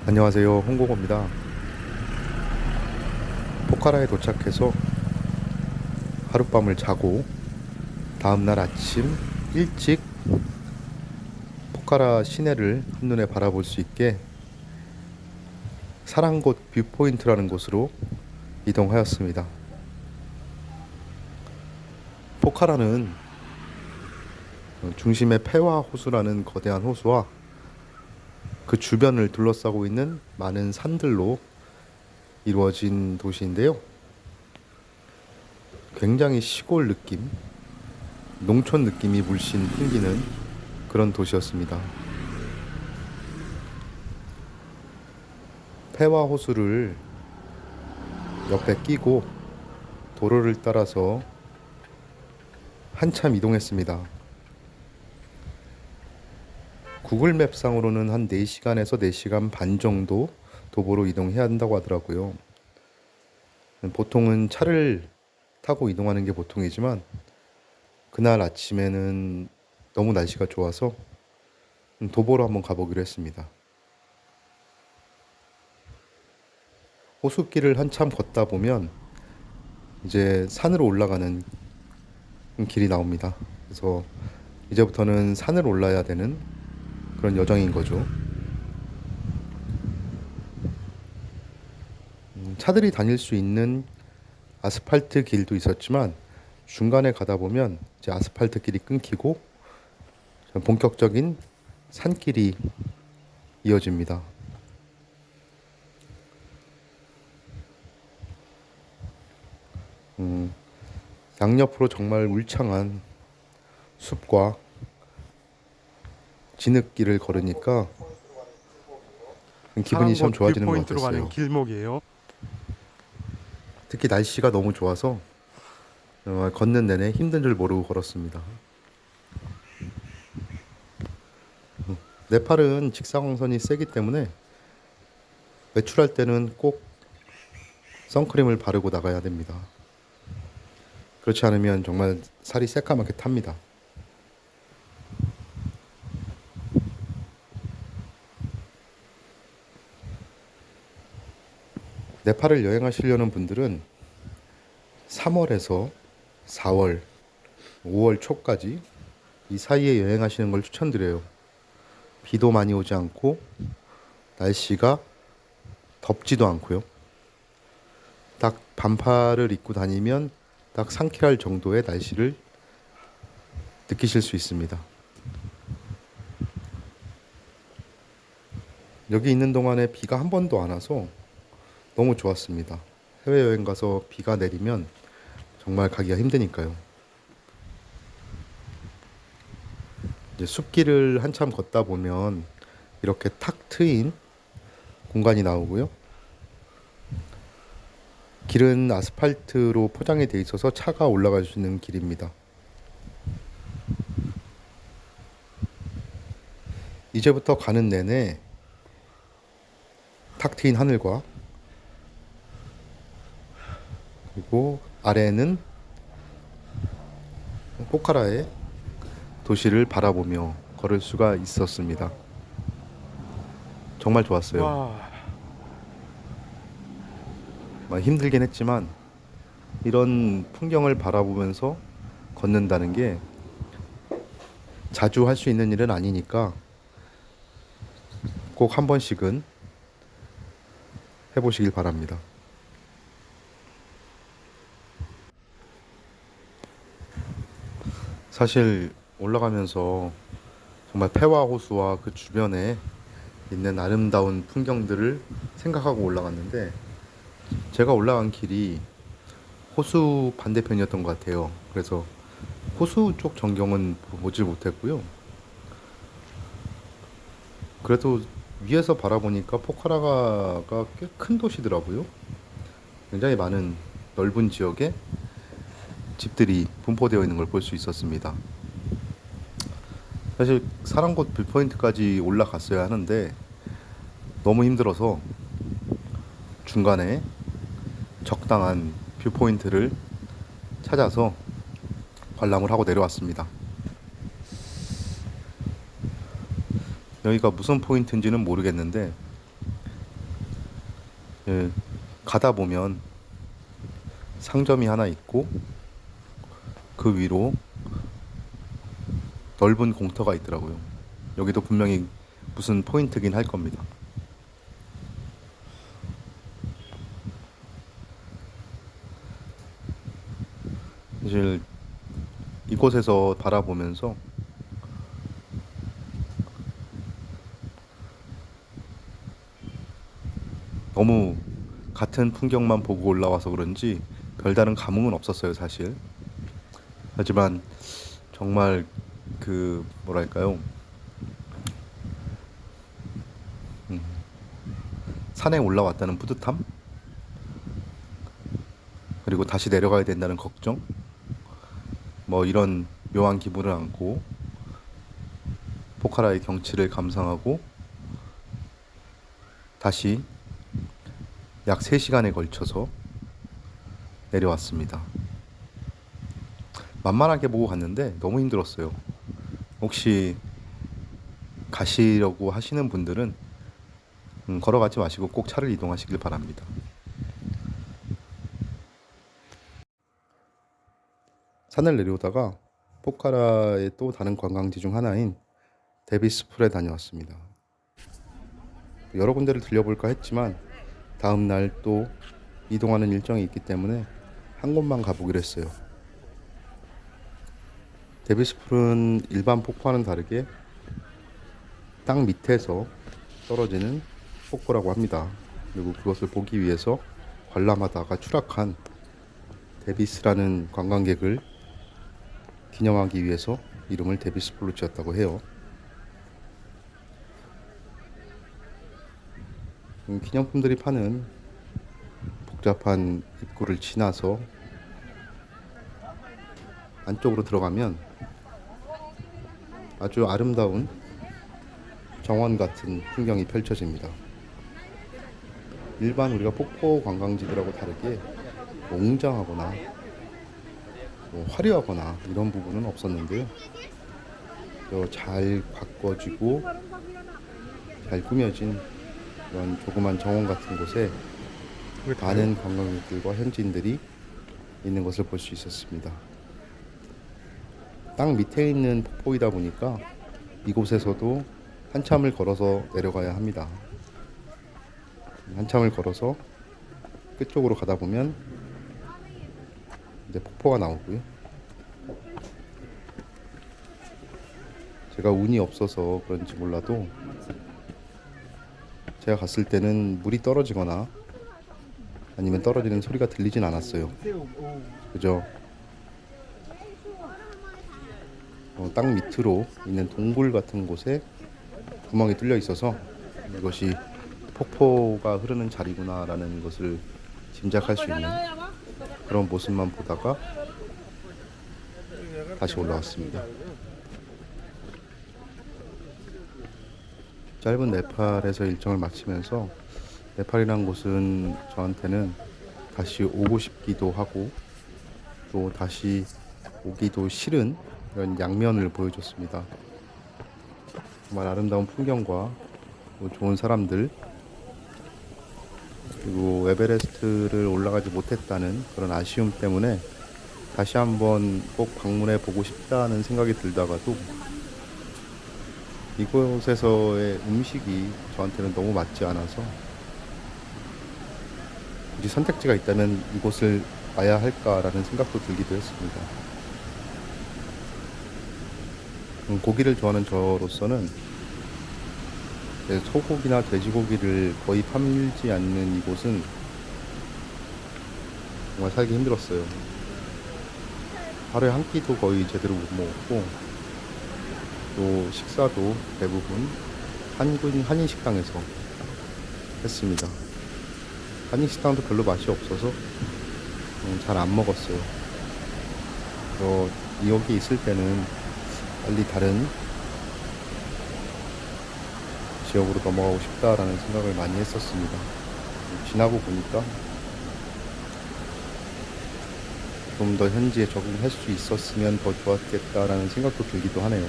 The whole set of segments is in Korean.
안녕하세요, 홍고고입니다. 포카라에 도착해서 하룻밤을 자고 다음날 아침 일찍 포카라 시내를 한눈에 바라볼 수 있게 사랑곳 뷰포인트라는 곳으로 이동하였습니다. 포카라는 중심의 페와 호수라는 거대한 호수와 그 주변을 둘러싸고 있는 많은 산들로 이루어진 도시인데요. 굉장히 시골 느낌, 농촌 느낌이 물씬 풍기는 그런 도시였습니다. 폐와 호수를 옆에 끼고 도로를 따라서 한참 이동했습니다. 구글 맵상으로는 한 4시간에서 4시간 반 정도 도보로 이동해야 한다고 하더라고요. 보통은 차를 타고 이동하는 게 보통이지만 그날 아침에는 너무 날씨가 좋아서 도보로 한번 가보기로 했습니다. 호수길을 한참 걷다 보면 이제 산으로 올라가는 길이 나옵니다. 그래서 이제부터는 산을 올라야 되는 그런 여정인 거죠. 차들이 다닐 수 있는 아스팔트 길도 있었지만 중간에 가다 보면 이제 아스팔트 길이 끊기고 본격적인 산길이 이어집니다. 양옆으로 정말 울창한 숲과 진흙길을 걸으니까 기분이 참 사랑곳 좋아지는 것 뷰포인트로 가는 같았어요. 길목이에요. 특히 날씨가 너무 좋아서 걷는 내내 힘든 줄 모르고 걸었습니다. 네팔은 직사광선이 세기 때문에 외출할 때는 꼭 선크림을 바르고 나가야 됩니다. 그렇지 않으면 정말 살이 새까맣게 탑니다. 네팔을 여행하시려는 분들은 3월에서 4월, 5월 초까지 이 사이에 여행하시는 걸 추천드려요. 비도 많이 오지 않고 날씨가 덥지도 않고요. 딱 반팔을 입고 다니면 딱 상쾌할 정도의 날씨를 느끼실 수 있습니다. 여기 있는 동안에 비가 한 번도 안 와서 너무 좋았습니다. 해외여행 가서 비가 내리면 정말 가기가 힘드니까요. 이제 숲길을 한참 걷다 보면 이렇게 탁 트인 공간이 나오고요. 길은 아스팔트로 포장이 되어 있어서 차가 올라갈 수 있는 길입니다. 이제부터 가는 내내 탁 트인 하늘과 그리고 아래에는 포카라의 도시를 바라보며 걸을 수가 있었습니다. 정말 좋았어요. 와, 힘들긴 했지만 이런 풍경을 바라보면서 걷는다는 게 자주 할 수 있는 일은 아니니까 꼭 한 번씩은 해보시길 바랍니다. 사실 올라가면서 정말 폐화 호수와 그 주변에 있는 아름다운 풍경들을 생각하고 올라갔는데 제가 올라간 길이 호수 반대편이었던 것 같아요. 그래서 호수 쪽 전경은 보지 못했고요. 그래도 위에서 바라보니까 포카라가 꽤 큰 도시더라고요. 굉장히 많은 넓은 지역에 집들이 분포되어 있는 걸 볼 수 있었습니다. 사실 사랑곳 뷰포인트까지 올라갔어야 하는데 너무 힘들어서 중간에 적당한 뷰포인트를 찾아서 관람을 하고 내려왔습니다. 여기가 무슨 포인트인지는 모르겠는데 예, 가다 보면 상점이 하나 있고 그 위로 넓은 공터가 있더라고요. 여기도 분명히 무슨 포인트긴 할 겁니다. 사실 이곳에서 바라보면서 너무 같은 풍경만 보고 올라와서 그런지 별다른 감흥은 없었어요, 사실. 하지만 정말 그 뭐랄까요? 음, 산에 올라왔다는 뿌듯함? 그리고 다시 내려가야 된다는 걱정? 뭐 이런 묘한 기분을 안고 포카라의 경치를 감상하고 다시 약 3시간에 걸쳐서 내려왔습니다. 만만하게 보고 갔는데 너무 힘들었어요. 혹시 가시려고 하시는 분들은 걸어가지 마시고 꼭 차를 이동하시길 바랍니다. 산을 내려오다가 포카라의 또 다른 관광지 중 하나인 데비스풀에 다녀왔습니다. 여러 군데를 들려볼까 했지만 다음 날 또 이동하는 일정이 있기 때문에 한 곳만 가보기로 했어요. 데비스풀은 일반 폭포와는 다르게 땅 밑에서 떨어지는 폭포라고 합니다. 그리고 그것을 보기 위해서 관람하다가 추락한 데비스라는 관광객을 기념하기 위해서 이름을 데비스풀로 지었다고 해요. 기념품들이 파는 복잡한 입구를 지나서 안쪽으로 들어가면 아주 아름다운 정원 같은 풍경이 펼쳐집니다. 일반 우리가 폭포 관광지들하고 다르게 웅장하거나 화려하거나 이런 부분은 없었는데요. 잘 가꿔지고 잘 꾸며진 이런 조그만 정원 같은 곳에 많은 관광객들과 현지인들이 있는 것을 볼 수 있었습니다. 땅 밑에 있는 폭포이다 보니까 이곳에서도 한참을 걸어서 내려가야 합니다. 한참을 걸어서 끝쪽으로 가다 보면 이제 폭포가 나오고요. 제가 운이 없어서 그런지 몰라도 제가 갔을 때는 물이 떨어지거나 아니면 떨어지는 소리가 들리진 않았어요. 그죠? 땅 밑으로 있는 동굴 같은 곳에 구멍이 뚫려 있어서 이것이 폭포가 흐르는 자리구나라는 것을 짐작할 수 있는 그런 모습만 보다가 다시 올라왔습니다. 짧은 네팔에서 일정을 마치면서 네팔이란 곳은 저한테는 다시 오고 싶기도 하고 또 다시 오기도 싫은 이런 양면을 보여줬습니다. 정말 아름다운 풍경과 좋은 사람들 그리고 에베레스트를 올라가지 못했다는 그런 아쉬움 때문에 다시 한번 꼭 방문해 보고 싶다는 생각이 들다가도 이곳에서의 음식이 저한테는 너무 맞지 않아서 굳이 선택지가 있다면 이곳을 와야 할까라는 생각도 들기도 했습니다. 고기를 좋아하는 저로서는 소고기나 돼지고기를 거의 팔지 않는 이곳은 정말 살기 힘들었어요. 하루에 한 끼도 거의 제대로 못 먹었고 또 식사도 대부분 한인 식당에서 했습니다. 한인 식당도 별로 맛이 없어서 잘 안 먹었어요. 여기 있을 때는 빨리 다른 지역으로 넘어가고 싶다라는 생각을 많이 했었습니다. 지나고 보니까 좀 더 현지에 적응할 수 있었으면 더 좋았겠다라는 생각도 들기도 하네요.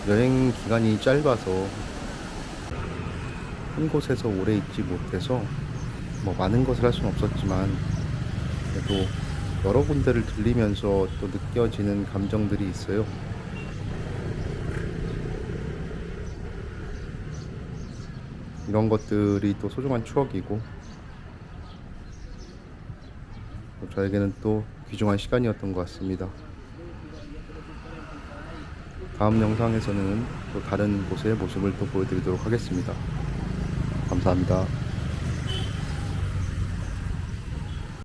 여행 기간이 짧아서 한 곳에서 오래 있지 못해서 뭐 많은 것을 할 수는 없었지만 그래도 여러 군데를 들리면서 또 느껴지는 감정들이 있어요. 이런 것들이 또 소중한 추억이고 또 저에게는 또 귀중한 시간이었던 것 같습니다. 다음 영상에서는 또 다른 곳의 모습을 또 보여드리도록 하겠습니다. 감사합니다.